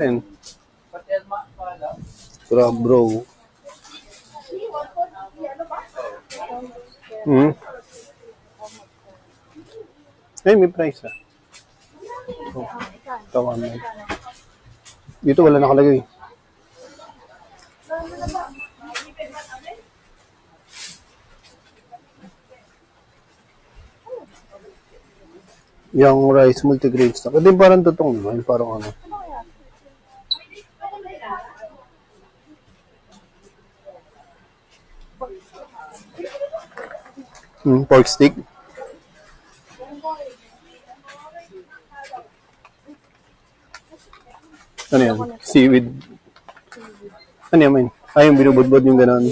Ayan. Sarap, bro. Hmm. Ay, may price ah. Oh, tawa mo. Dito wala nakalagay. Yung rice multigrain stock. Ito yung parang tutong naman. Parang ano. Pork stick. Ano yan? Seaweed. Ano yan, man? Ay, yung binubudbod yung gano'n.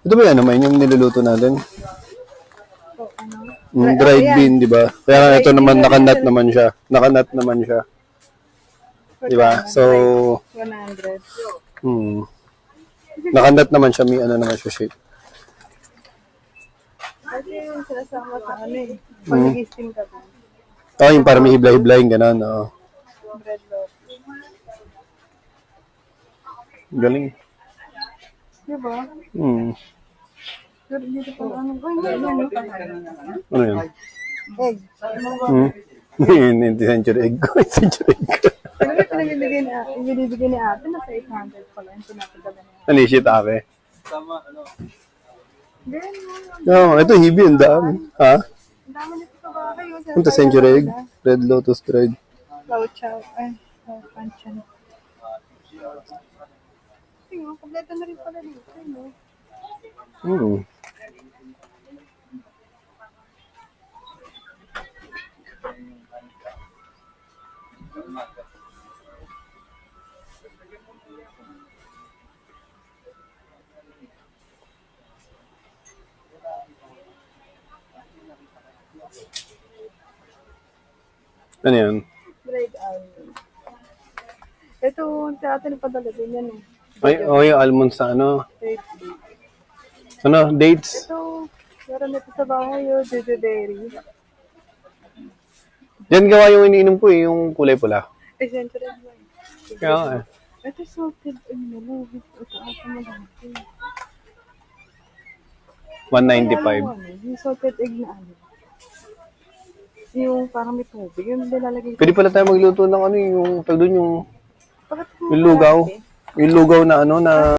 Ito ba yan naman yung niluluto natin? Dried bean, di ba? Kaya ito naman, nakanat naman siya. Nakanat naman siya. Di ba? So, 100. nakanat naman siya. May ano naman siya shape. Kasi yung sinasama sa ano eh. Pag nag-steam ka ba? Oh, yung parang may hibla-hibla yung gano'n. Oh. Bread loaf. Galing. Diba? Pero dito pa ano. Ay, Ano yan? egg. 90 century egg ko. Century egg ko. Pero binibigay ni ate na sa 800 pala yung pinapadala niya. Anishit ate. Then, Oh, ito hibi. Ang dami. Ha? ang dami nito sa bahay. Punta century egg. Red lotus dried. Chow chow. Ay, panchan. Tingnan, kompleto na rin pala dito. No? Ano yan? Dried almond. Ito, sa atin padala din yan eh. Ay, oh, yung almond sa ano? Dried. Ano? Dates? Ito, meron ito sa bahay yung Jojo Berry. Yan gawa yung iniinom ko eh, yung kulay pula. Essential advice. Kaya nga eh. Ito salted egg na lang. Ito ata malaki. 195. Yung salted egg na ano. Yung parang may tubig. Yung nilalagay. Pwede pala tayo magluto ng ano yung, tag doon yung Bakit lugaw. Yung lugaw na ano na